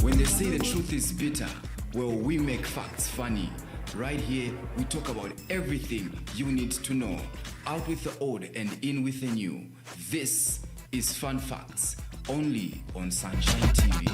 When they say the truth is bitter, well, we make facts funny. Right here, we talk about everything you need to know. Out with the old and in with the new. This is Fun Facts, only on Sunshine TV.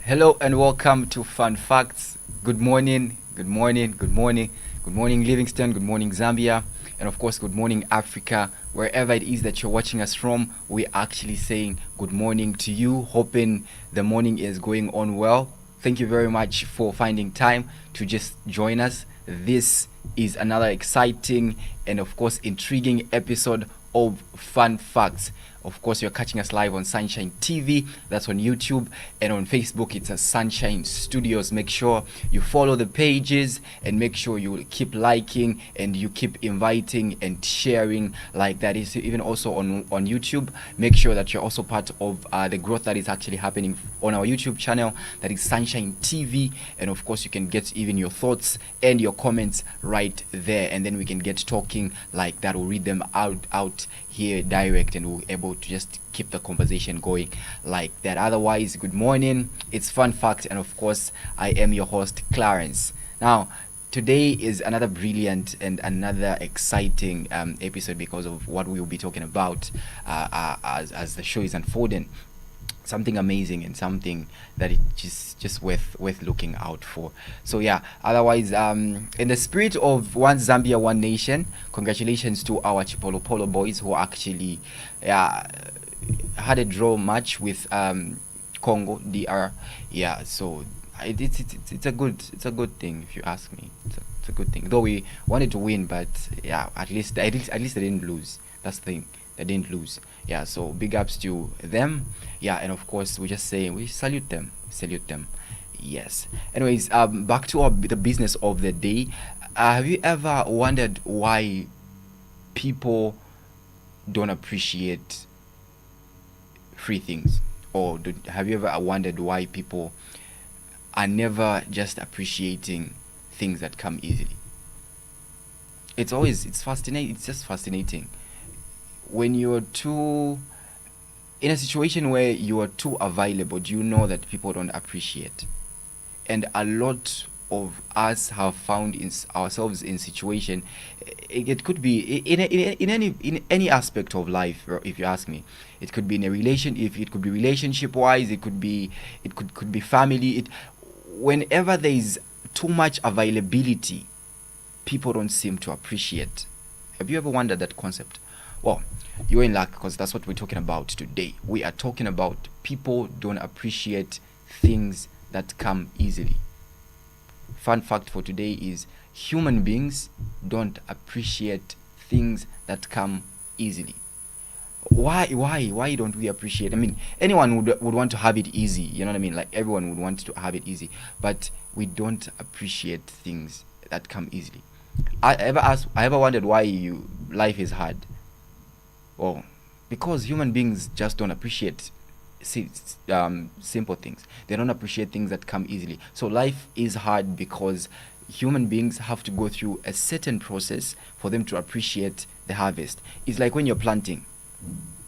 Hello and welcome to Fun Facts. Good morning, good morning, good morning. Good morning, Livingston. Good morning, Zambia. And of course, good morning, Africa. Wherever it is that you're watching us from, we're actually saying good morning to you. Hoping the morning is going on well. Thank you very much for finding time to just join us. This is another exciting and of course intriguing episode of Fun Facts. Of course, you're catching us live on Sunshine TV, that's on YouTube, and on Facebook it's a Sunshine Studios. Make sure you follow the pages and make sure you keep liking and you keep inviting and sharing like that. Is even also on YouTube. Make sure that you're also part of the growth that is actually happening on our YouTube channel, that is Sunshine TV. And of course, you can get even your thoughts and your comments right there, and then we can get talking like that. We'll read them out here direct, and we'll be able to just keep the conversation going like that. Otherwise, good morning, it's Fun Fact, and of course I am your host Clarence. Now today is another brilliant and another exciting episode because of what we will be talking about as the show is unfolding. Something amazing and something that it's just worth looking out for. So yeah, otherwise in the spirit of one Zambia, one nation, congratulations to our Chipolo Polo boys who actually had a draw match with Congo DR. Yeah, so it's a good thing if you ask me. It's a good thing, though we wanted to win, but yeah, at least they didn't lose. That's the thing, they didn't lose. Yeah, so big ups to them. Yeah, and of course we just say we salute them. Yes. Anyways, back to the business of the day. Have you ever wondered why people don't appreciate free things? Or have you ever wondered why people are never just appreciating things that come easily? It's fascinating. It's just fascinating. When you're too in a situation where you are too available, do you know that people don't appreciate? And a lot of us have found ourselves in situation. It could be in any aspect of life, if you ask me. It could be in a relation. If it could be relationship wise, it could be family. Whenever there is too much availability, people don't seem to appreciate. Have you ever wondered that concept? Well, you're in luck, because that's what we're talking about today. We are talking about people don't appreciate things that come easily. Fun fact for today is human beings don't appreciate things that come easily. Why don't we appreciate? I mean, anyone would want to have it easy, you know what I mean? Like everyone would want to have it easy, but we don't appreciate things that come easily. I ever wondered why life is hard? Well, because human beings just don't appreciate simple things. They don't appreciate things that come easily. So life is hard because human beings have to go through a certain process for them to appreciate the harvest. It's like when you're planting.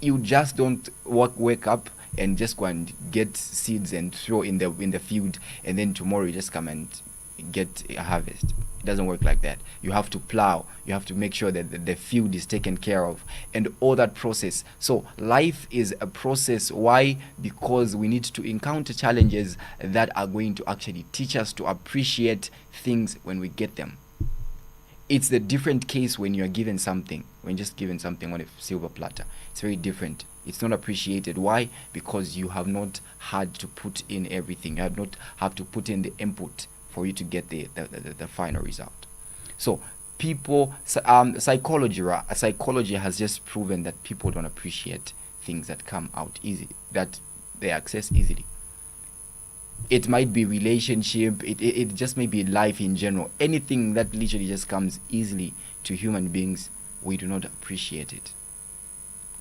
You just don't wake up and just go and get seeds and throw in the field, and then tomorrow you just come and get a harvest. It doesn't work like that. You have to plow, you have to make sure that the field is taken care of, and all that process. So life is a process. Why? Because we need to encounter challenges that are going to actually teach us to appreciate things when we get them. It's the different case when you're given something, when just given something on a silver platter. It's very different It's not appreciated. Why? Because you have not had to put in everything. You have not have to put in the input for you to get the final result. So psychology has just proven that people don't appreciate things that come out easy, that they access easily. It might be relationship, it just may be life in general. Anything that literally just comes easily to human beings, we do not appreciate it.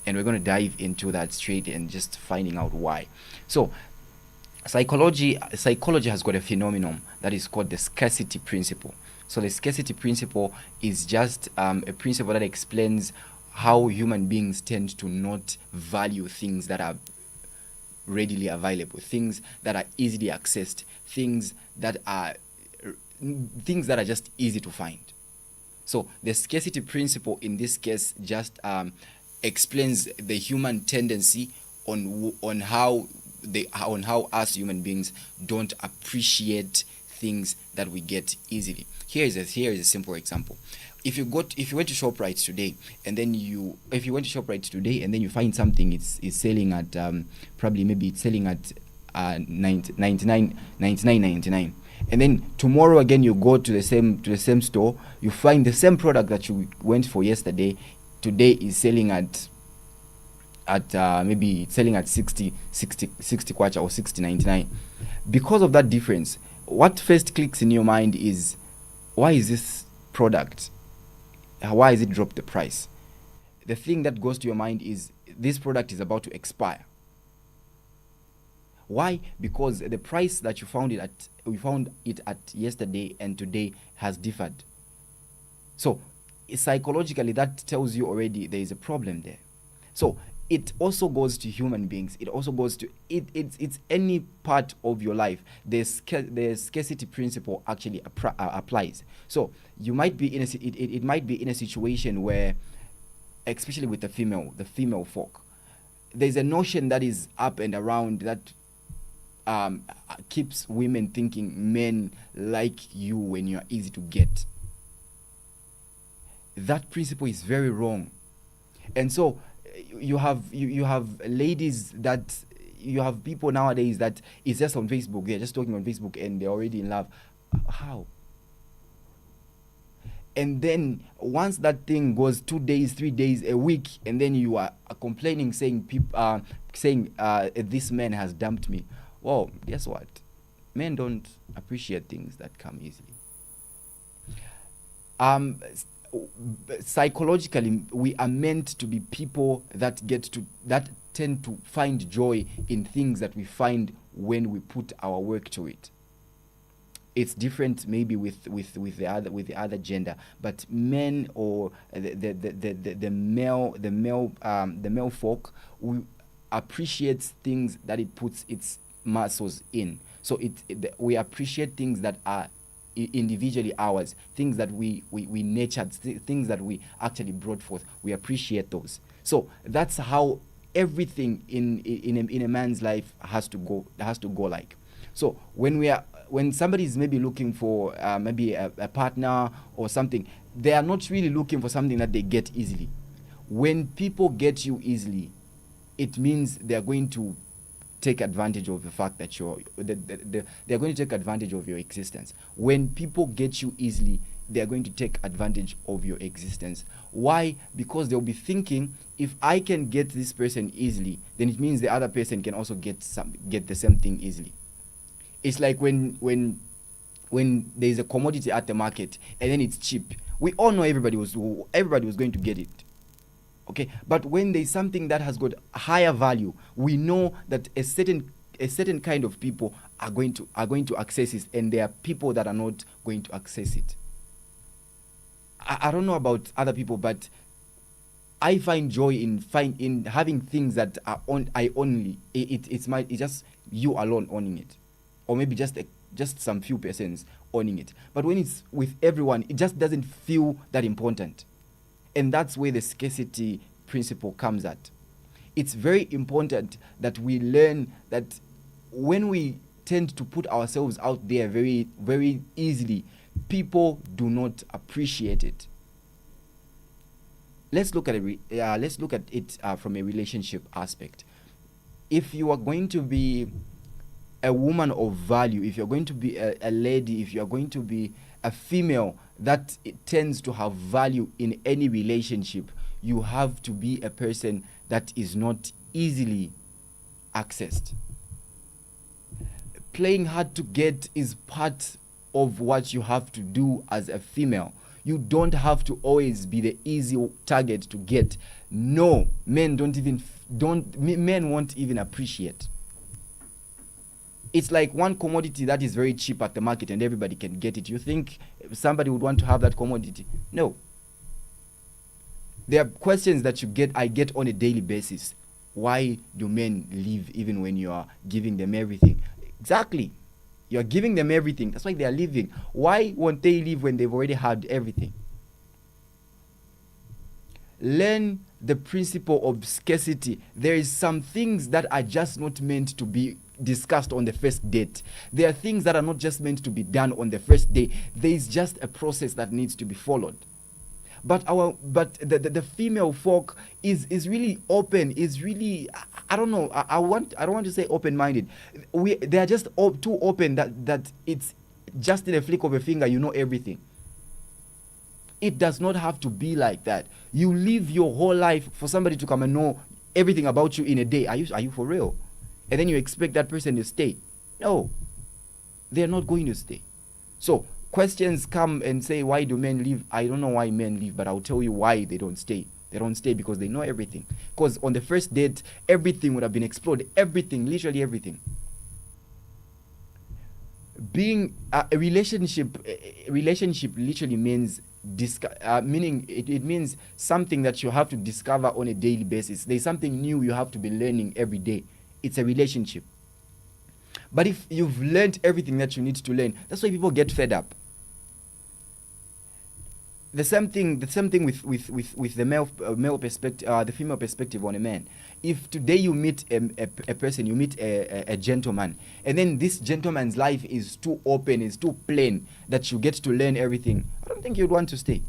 And we're going to dive into that straight and just finding out why. So psychology has got a phenomenon that is called the scarcity principle. So the scarcity principle is just a principle that explains how human beings tend to not value things that are readily available, things that are easily accessed, things that are just easy to find. So the scarcity principle in this case just explains the human tendency on how us human beings don't appreciate things that we get easily. Here is a simple example. If you went to ShopRite today, and then you find something it's selling at probably maybe it's selling at 99.99, and then tomorrow again you go to the same store, you find the same product that you went for yesterday, today is selling at maybe it's selling at 60 kwacha or 60.99. Because of that difference, what first clicks in your mind is, why is this product, why is it dropped the price? The thing that goes to your mind is, this product is about to expire. Why? Because the price that we found it at yesterday and today has differed. So psychologically, that tells you already there is a problem there. So it also goes to human beings. It also goes to it's any part of your life. The scarcity principle actually applies. So you might be it might be in a situation where, especially with the female folk, there's a notion that is up and around that keeps women thinking men like you when you're easy to get. That principle is very wrong. And so you have ladies that, you have people nowadays that it's just on Facebook, they're just talking on Facebook and they're already in love. How? And then once that thing goes 2 days, 3 days, a week, and then you are complaining, saying this man has dumped me. Well, guess what? Men don't appreciate things that come easily. Psychologically, we are meant to be people that tend to find joy in things that we find when we put our work to it. It's different maybe with the other gender, but men or the male folk, we appreciate things that it puts its muscles in. So we appreciate things that are individually ours, things that we nurtured, things that we actually brought forth. We appreciate those. So that's how everything in a man's life has to go like. So when somebody is maybe looking for maybe a partner or something, they are not really looking for something that they get easily. When people get you easily, it means they are going to take advantage of the fact that they're going to take advantage of your existence. When people get you easily, they're going to take advantage of your existence. Why? Because they'll be thinking, if I can get this person easily, then it means the other person can also get the same thing easily. It's like when there's a commodity at the market and then it's cheap. We all know everybody was going to get it. Okay, but when there's something that has got higher value, we know that a certain kind of people are going to access it, and there are people that are not going to access it. I don't know about other people, but I find joy in having things that are it's just you alone owning it, or maybe just some few persons owning it. But when it's with everyone, it just doesn't feel that important. And that's where the scarcity principle comes at. It's very important that we learn that when we tend to put ourselves out there very, very easily, people do not appreciate it. let's look at it from a relationship aspect. If you are going to be a woman of value, if you're going to be a lady, if you're going to be a female that tends to have value in any relationship, you have to be a person that is not easily accessed. Playing hard to get is part of what you have to do as a female. You don't have to always be the easy target to get. No, men men won't even appreciate. It's like one commodity that is very cheap at the market and everybody can get it. You think somebody would want to have that commodity? No. There are questions that I get on a daily basis. Why do men leave even when you are giving them everything? Exactly. You're giving them everything. That's why they are leaving. Why won't they leave when they've already had everything? Learn the principle of scarcity. There is some things that are just not meant to be discussed on the first date. There are things that are not just meant to be done on the first day. There is just a process that needs to be followed. But the female folk is really open, is really, I don't know, I don't want to say open-minded. They are just too open that it's just in a flick of a finger you know everything. It does not have to be like that. You live your whole life for somebody to come and know everything about you in a day. Are you for real? And then you expect that person to stay? No, they're not going to stay. So questions come and say, why do men leave? I don't know why men leave, but I'll tell you why they don't stay. They don't stay because they know everything. Because on the first date, everything would have been explored. Everything, literally everything. Being a relationship literally means meaning it means something that you have to discover on a daily basis. There's something new you have to be learning every day. It's a relationship. But if you've learned everything that you need to learn, that's why people get fed up. The same thing with the male perspective, the female perspective on a man. If today you meet a person, you meet a gentleman, and then this gentleman's life is too open, is too plain, that you get to learn everything, I don't think you'd want to stay.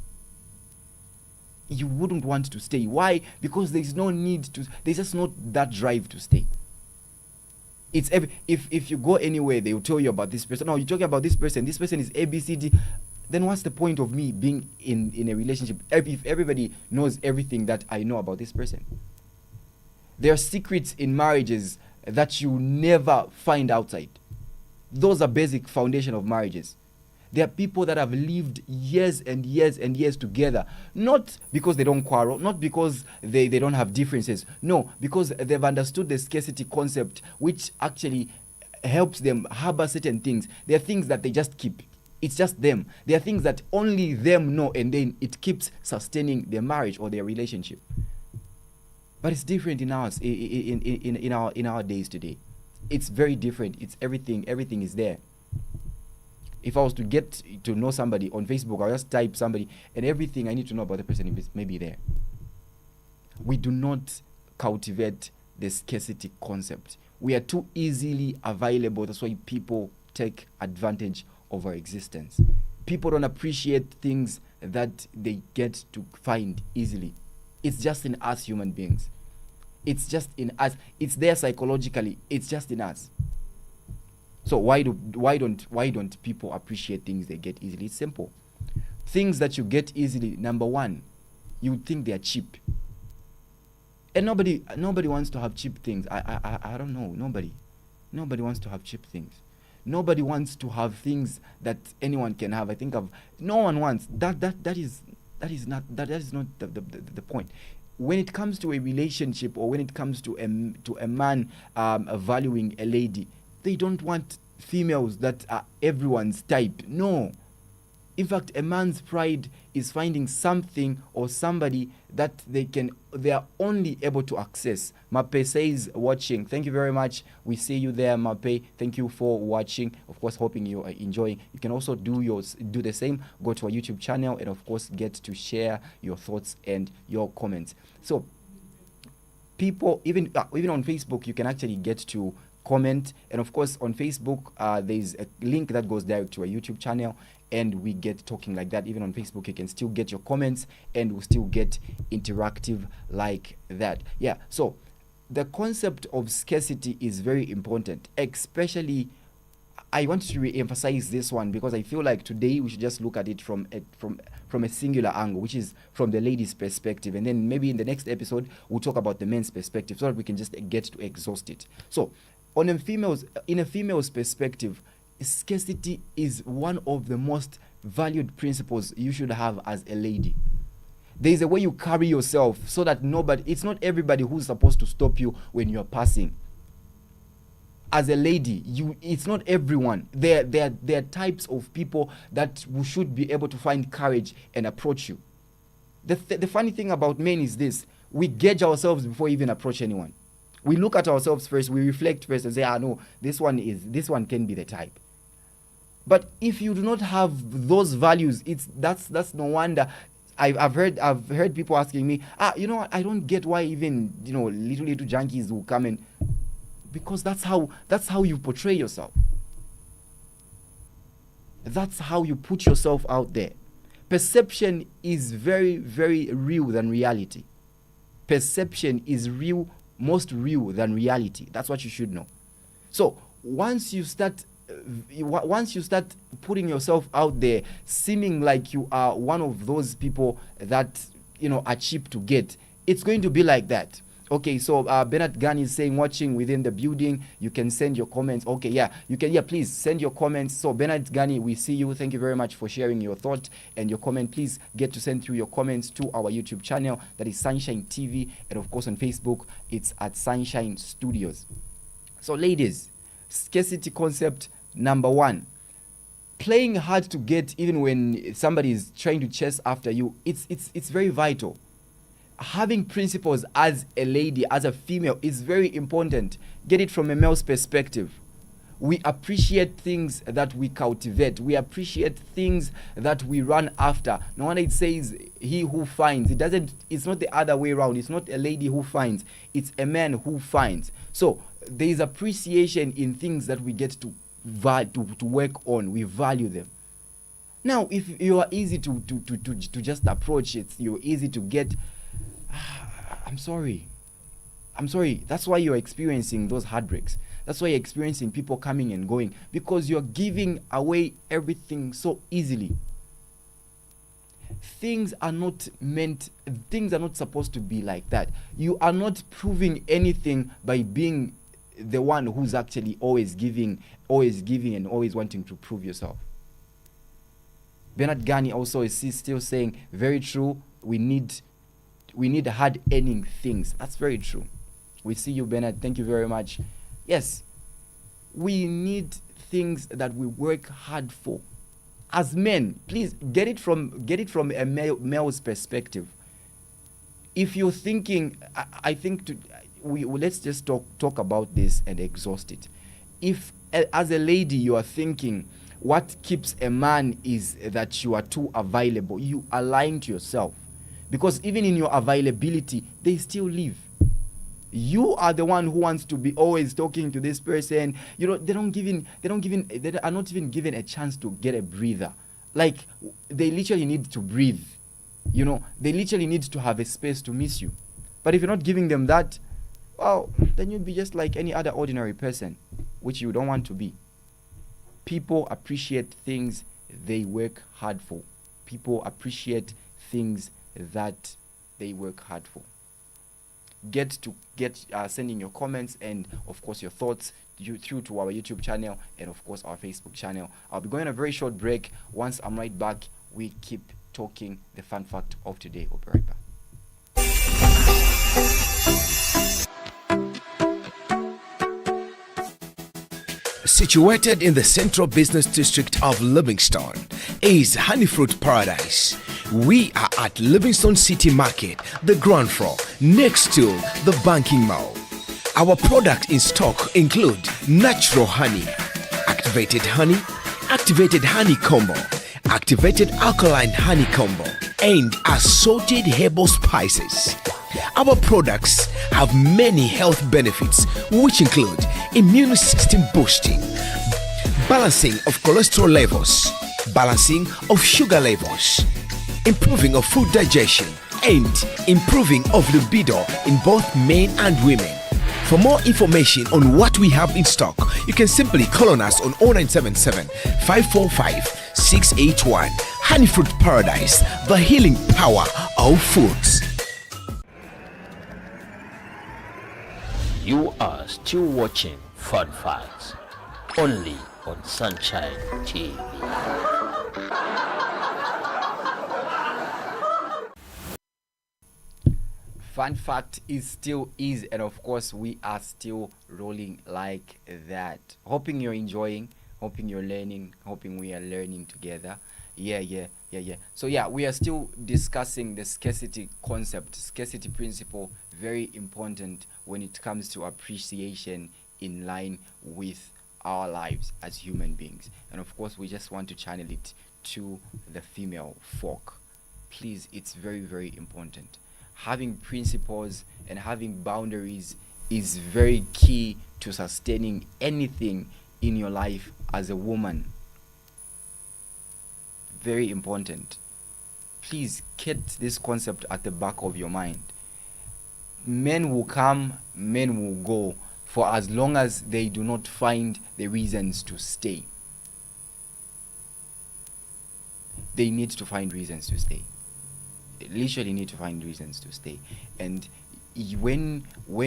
You wouldn't want to stay. Why? Because there's no need to. There's just not that drive to stay. It's if you go anywhere, they will tell you about this person. No, you're talking about this person. This person is ABCD. Then what's the point of me being in a relationship if everybody knows everything that I know about this person? There are secrets in marriages that you never find outside. Those are basic foundation of marriages. There are people that have lived years and years and years together, not because they don't quarrel, not because they don't have differences. No, because they've understood the scarcity concept, which actually helps them harbor certain things. There are things that they just keep. It's just them. There are things that only them know, and then it keeps sustaining their marriage or their relationship. But it's different in ours, in our days today. It's very different. It's everything is there. If I was to get to know somebody on Facebook, I'll just type somebody, and everything I need to know about the person is maybe there. We do not cultivate the scarcity concept. We are too easily available. That's why people take advantage of our existence. People don't appreciate things that they get to find easily. It's just in us human beings. It's just in us. It's there psychologically. It's just in us. So why don't people appreciate things they get easily? It's simple. Things that you get easily, number one, you think they are cheap. And nobody wants to have cheap things. I don't know. Nobody wants to have cheap things. Nobody wants to have things that anyone can have. No one wants. That is not the point. When it comes to a relationship, or when it comes to a man valuing a lady, they don't want females that are everyone's type. No. In fact, a man's pride is finding something or somebody that they are only able to access. Mape says watching. Thank you very much. We see you there, Mape. Thank you for watching. Of course, hoping you are enjoying. You can also do the same. Go to our YouTube channel and of course get to share your thoughts and your comments. So people, even on Facebook, you can actually get to comment. And of course, on Facebook, there's a link that goes direct to our YouTube channel, and we get talking like that. Even on Facebook, you can still get your comments, and we'll still get interactive like that. Yeah, so the concept of scarcity is very important, especially I want to re-emphasize this one because I feel like today we should just look at it from a singular angle, which is from the lady's perspective, and then maybe in the next episode we'll talk about the men's perspective so that we can just get to exhaust it. So in a female's perspective, scarcity is one of the most valued principles you should have as a lady. There is a way you carry yourself so that it's not everybody who's supposed to stop you when you're passing. As a lady, it's not everyone. There are types of people that should be able to find courage and approach you. The funny thing about men is this: we gauge ourselves before we even approach anyone. We look at ourselves first, we reflect first, and say, no, this one can be the type. But if you do not have those values, that's no wonder. I've heard people asking me, you know what, I don't get why even little junkies will come and. Because that's how you portray yourself. That's how you put yourself out there. Perception is very, very real than reality. Perception is most real than reality. That's what you should know. So once you start putting yourself out there, seeming like you are one of those people that are cheap to get, it's going to be like that. Okay, so Bernard Gunn is saying, watching within the building, you can send your comments. Okay, yeah, you can, please send your comments. So Bernard Gunn, we see you. Thank you very much for sharing your thought and your comment. Please get to send through your comments to our YouTube channel, that is Sunshine TV, and of course on Facebook, it's at Sunshine Studios. So ladies, scarcity concept number 1. Playing hard to get even when somebody is trying to chase after you, it's very vital. Having principles as a lady, as a female, is very important. Get it from a male's perspective. We appreciate things that we cultivate. We appreciate things that we run after. No wonder it says he who finds. It's not the other way around. It's not a lady who finds. It's a man who finds. So there is appreciation in things that we get to work on. We value them. Now, if you are easy to just approach it, you're easy to get. I'm sorry. That's why you're experiencing those heartbreaks. That's why you're experiencing people coming and going, because you're giving away everything so easily. Things are not supposed to be like that. You are not proving anything by being the one who's actually always giving and always wanting to prove yourself. Bernard Ghani also is still saying, very true, we need hard earning things. That's very true. We see you, Bernard. Thank you very much. Yes, we need things that we work hard for. As men, please get it from a male's perspective. If you're thinking, let's just talk about this and exhaust it. If as a lady you are thinking what keeps a man is that you are too available, you are lying to yourself. Because even in your availability, they still live. You are the one who wants to be always talking to this person. They are not even given a chance to get a breather. Like, they literally need to breathe. They literally need to have a space to miss you. But if you're not giving them that, well, then you'd be just like any other ordinary person, which you don't want to be. People appreciate things they work hard for. People appreciate things that they work hard for. Get sending your comments and of course your thoughts through to our YouTube channel and of course our Facebook channel. I'll be going on a very short break. Once I'm right back, we keep talking the fun fact of today. We'll be right back. Situated in the central business district of Livingstone is Honeyfruit Paradise. We are at Livingstone City Market, the ground floor, next to the banking mall. Our product in stock include natural honey, activated honey combo, activated alkaline honey combo, and assorted herbal spices. Our products have many health benefits, which include immune system boosting, balancing of cholesterol levels, balancing of sugar levels, improving of food digestion, and improving of libido in both men and women. For more information on what we have in stock, you can simply call on us on 0977 545 681. Honey Fruit Paradise, the healing power of foods. You are still watching Fun Facts, only on Sunshine TV. Fun fact is still is, and of course we are still rolling like that. Hoping you're enjoying, hoping you're learning, hoping we are learning together. Yeah. So yeah, we are still discussing the scarcity concept, scarcity principle, very important when it comes to appreciation in line with our lives as human beings. And of course we just want to channel it to the female folk. Please, it's very, very important. Having principles and having boundaries is very key to sustaining anything in your life as a woman. Very important. Please keep this concept at the back of your mind. Men will come, men will go, for as long as they do not find the reasons to stay. They need to find reasons to stay. They literally need to find reasons to stay. And when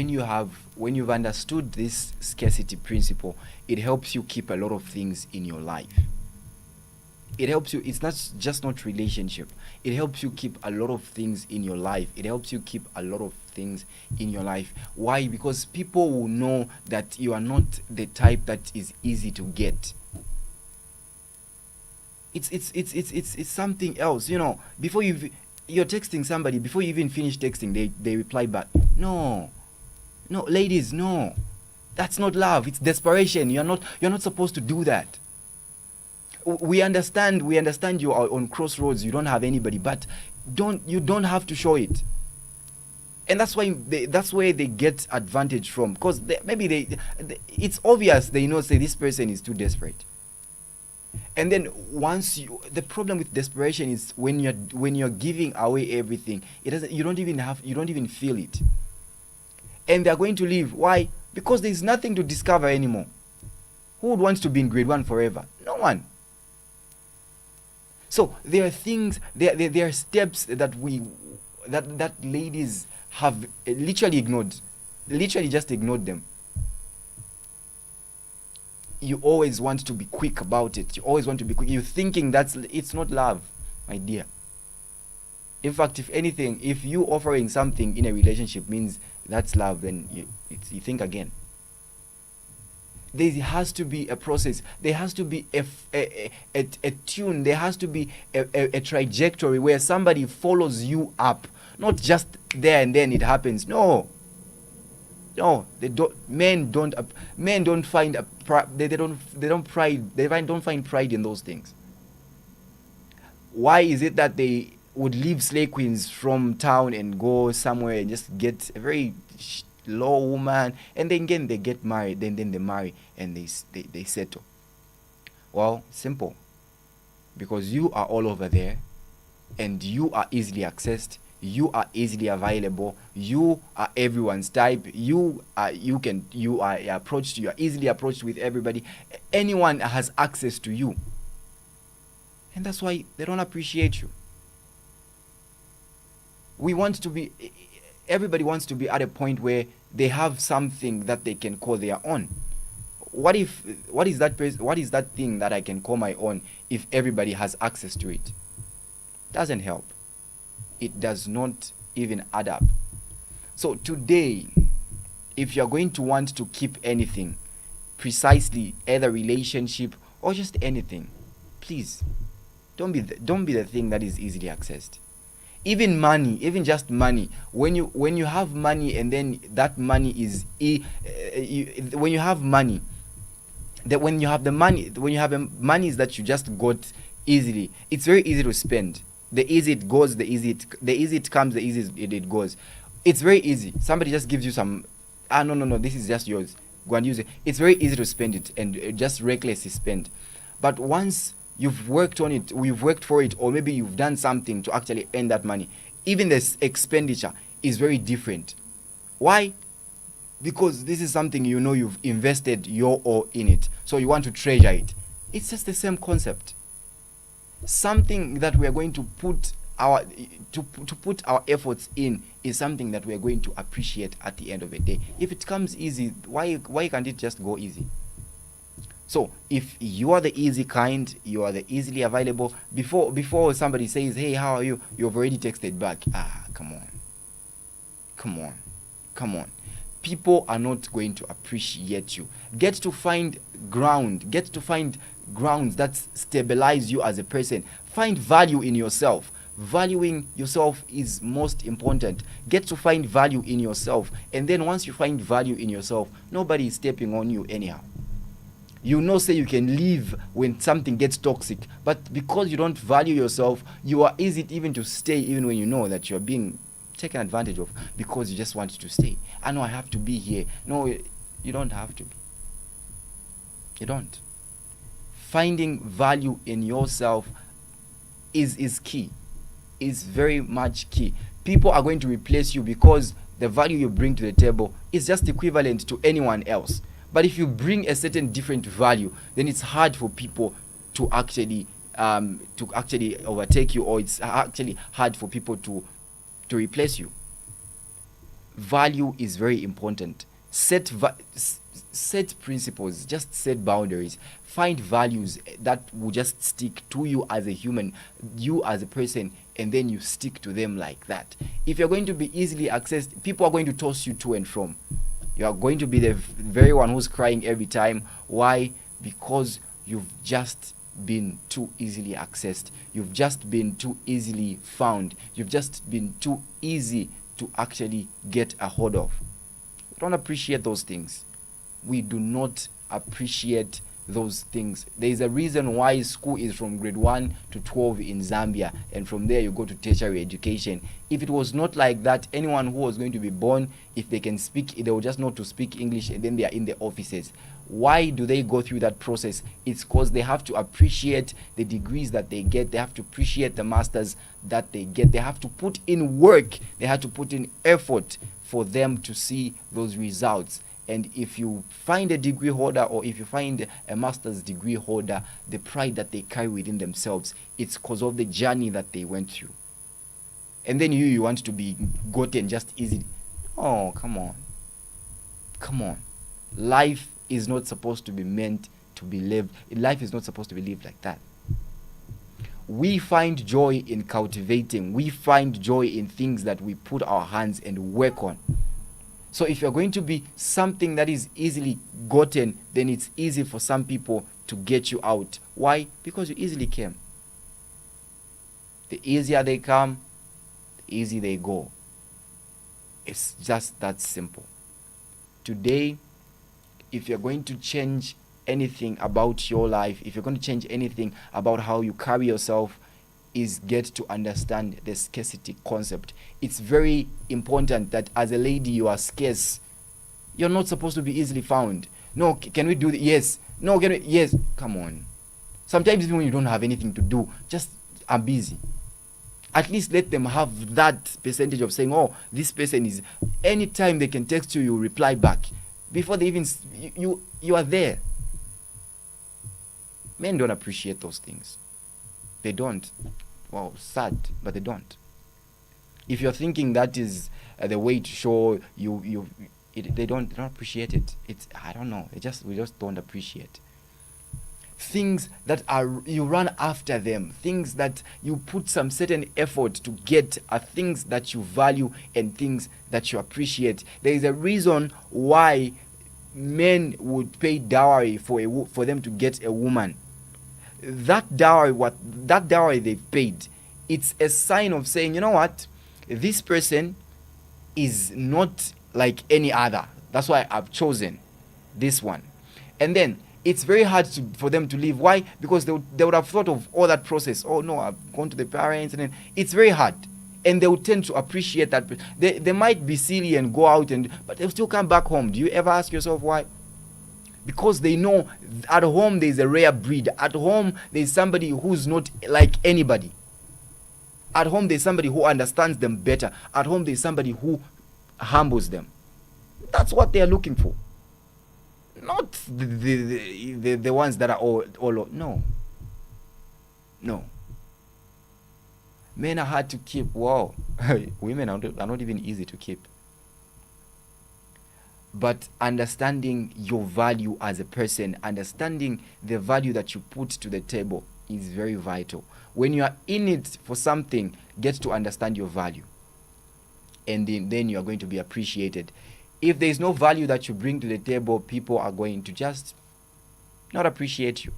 you've understood this scarcity principle, it helps you keep a lot of things in your life. It helps you. It's not relationship. It helps you keep a lot of things in your life. It helps you keep a lot of things in your life. Why? Because people will know that you are not the type that is easy to get. It's something else. You know, before you're texting somebody, before you even finish texting, they reply back. No, ladies, no, that's not love. It's desperation. You're not supposed to do that. We understand you are on crossroads. You don't have anybody, but you don't have to show it. And that's where they get advantage from, because it's obvious they know, say, this person is too desperate. And then the problem with desperation is when you're giving away everything, you don't even feel it. And they're going to leave. Why? Because there's nothing to discover anymore. Who would want to be in grade 1 forever? No one. So there are things, there are steps that ladies have literally ignored. Literally just ignored them. You always want to be quick about it. You always want to be quick. You're thinking it's not love, my dear. In fact, if anything, if you offering something in a relationship means that's love, then you think again. There has to be a process. There has to be a tune. There has to be a trajectory where somebody follows you up, not just there and then it happens. No, they don't. Men don't find they don't find pride in those things. Why is it that they would leave slay queens from town and go somewhere and just get a very low woman, and then again they get married, then they marry and they settle? Well, simple. Because you are all over there, and you are easily accessed, you are easily available, you are everyone's type, you are approached, you are easily approached with everybody. Anyone has access to you, and that's why they don't appreciate you. Everybody wants to be at a point where they have something that they can call their own. What is that thing that I can call my own if everybody has access to it? Doesn't help. It does not even add up. So today, if you're going to want to keep anything, precisely either relationship or just anything, please don't be the thing that is easily accessed. Even money, even just money. When you have money, and then that money is when you have money, that when you have monies that you just got easily, it's very easy to spend. The easy it goes, the easy it comes, the easy it goes. It's very easy. Somebody just gives you some, no, this is just yours. go and use it. It's very easy to spend it and just recklessly spend. But once you've worked on it, you've worked for it, or maybe you've done something to actually earn that money, even this expenditure is very different. Why? Because this is something you know you've invested your all in it, so you want to treasure it. It's just the same concept. Something that we are going to put our put our efforts in is something that we are going to appreciate at the end of the day. If it comes easy, why can't it just go easy? So if you are the easy kind, you are the easily available, before somebody says, hey, how are you, you've already texted back. Come on. People are not going to appreciate you. Get to find grounds that stabilize you as a person. Find value in yourself. Valuing yourself is most important. Get to find value in yourself, and then once you find value in yourself, nobody is stepping on you anyhow. You know, say you can leave when something gets toxic, but because you don't value yourself, you are easy even to stay even when you know that you're being taken advantage of, because you just want to stay. I know I have to be here. No, you don't have to be. You don't. Finding value in yourself is key. Is very much key. People are going to replace you because the value you bring to the table is just equivalent to anyone else. But if you bring a certain different value, then it's hard for people to actually overtake you, or it's actually hard for people to replace you. Value is very important. Set principles, just set boundaries. Find values that will just stick to you as a human, you as a person, and then you stick to them like that. If you're going to be easily accessed, people are going to toss you to and from. You are going to be the very one who's crying every time. Why? Because you've just been too easily accessed. You've just been too easily found. You've just been too easy to actually get a hold of. We don't appreciate those things. We do not appreciate those things. There is a reason why school is from grade 1 to 12 in Zambia, and from there you go to tertiary education. If it was not like that, anyone who was going to be born, if they can speak, they will just know to speak English, and then they are in the offices. Why do they go through that process? It's because they have to appreciate the degrees that they get. They have to appreciate the masters that they get. They have to put in work. They have to put in effort for them to see those results. And if you find a degree holder, or if you find a master's degree holder, the pride that they carry within themselves, it's because of the journey that they went through. And then you want to be gotten just easy. Oh, come on. Life is not supposed to be meant to be lived. Life is not supposed to be lived like that. We find joy in cultivating. We find joy in things that we put our hands and work on. So if you're going to be something that is easily gotten, then it's easy for some people to get you out. Why? Because you easily came. The easier they come, the easier they go. It's just that simple. Today, if you're going to change anything about your life, if you're going to change anything about how you carry yourself, is get to understand the scarcity concept. It's very important that as a lady you are scarce. You're not supposed to be easily found. No, can we do this? Yes. No, can we? Yes. Come on. Sometimes even when you don't have anything to do, just I'm busy. At least let them have that percentage of saying, oh, this person is, anytime they can text you, you reply back. Before they even, you are there. Men don't appreciate those things. They don't. Wow, sad, but they don't. If you're thinking that is the way to show they don't appreciate it. It's, I don't know. We just don't appreciate things that are, you run after them. Things that you put some certain effort to get are things that you value and things that you appreciate. There is a reason why men would pay dowry for them to get a woman. That dowry they've paid, it's a sign of saying, you know what, this person is not like any other. That's why I've chosen this one. And then it's very hard for them to leave. Why? Because they would have thought of all that process. Oh no, I've gone to the parents, and then it's very hard. And they will tend to appreciate that. They might be silly and go out, but they'll still come back home. Do you ever ask yourself why? because they know at home there's a rare breed. At home there's somebody who's not like anybody. At home there's somebody who understands them better. At home there's somebody who humbles them. That's what they are looking for. Not the ones that are all no. Men are hard to keep. Wow. Women are not even easy to keep. But understanding your value as a person, understanding the value that you put to the table is very vital. When you are in it for something, get to understand your value. And then you are going to be appreciated. If there is no value that you bring to the table, people are going to just not appreciate you.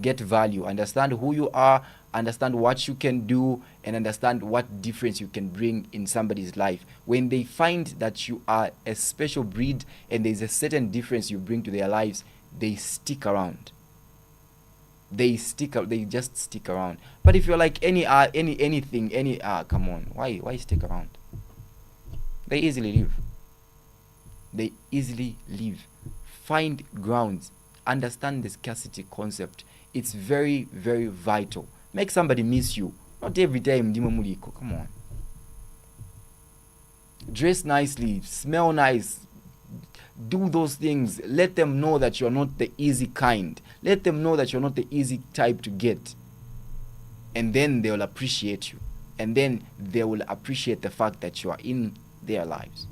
Get value. Understand who you are, understand what you can do, and understand what difference you can bring in somebody's life. When they find that you are a special breed and there's a certain difference you bring to their lives, they stick around. They just stick around. But if you're like anything, come on, why stick around? They easily leave. Find grounds. Understand the scarcity concept. It's very, very vital. Make somebody miss you. Not every time. Come on. Dress nicely. Smell nice. Do those things. Let them know that you're not the easy kind. Let them know that you're not the easy type to get. And then they'll appreciate you. And then they will appreciate the fact that you are in their lives.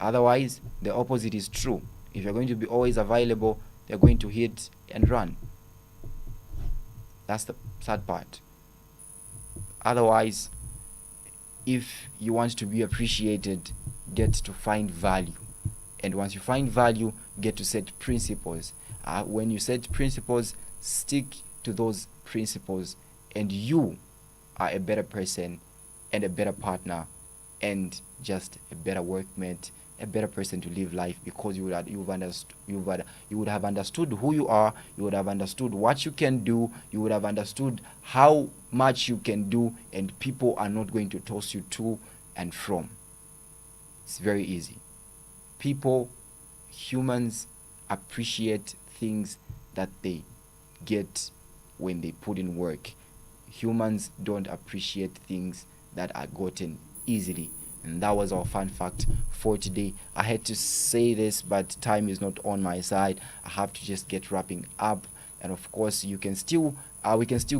Otherwise, the opposite is true. If you're going to be always available, they're going to hit and run. That's the sad part. Otherwise, if you want to be appreciated, get to find value. And once you find value, get to set principles. When you set principles, stick to those principles, and you are a better person and a better partner and just a better workmate, a better person to live life, because you would have understood who you are, you would have understood what you can do, you would have understood how much you can do, and people are not going to toss you to and from. It's very easy. Humans appreciate things that they get when they put in work. Humans don't appreciate things that are gotten easily. And that was our fun fact for today. I had to say this, but time is not on my side. I have to just get wrapping up. And of course, we can still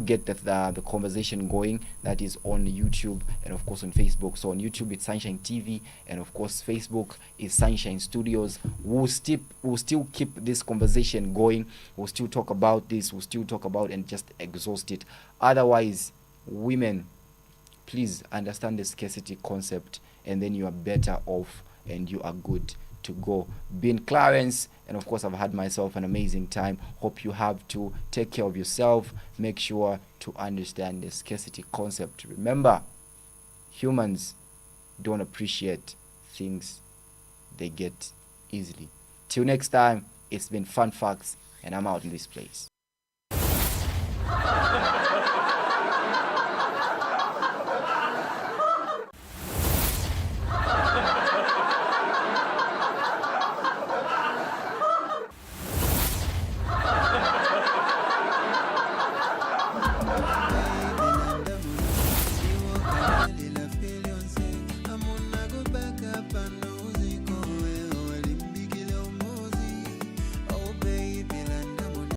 get the conversation going. That is on YouTube and of course on Facebook. So on YouTube it's Sunshine TV, and of course Facebook is Sunshine Studios. We'll still keep this conversation going. We'll still talk about this. We'll still talk about and just exhaust it. Otherwise, women, please understand the scarcity concept, and then you are better off and you are good to go. Been Clarence, and of course I've had myself an amazing time. Hope you have to take care of yourself. Make sure to understand the scarcity concept. Remember, humans don't appreciate things they get easily. Till next time, it's been Fun Facts, and I'm out in this place.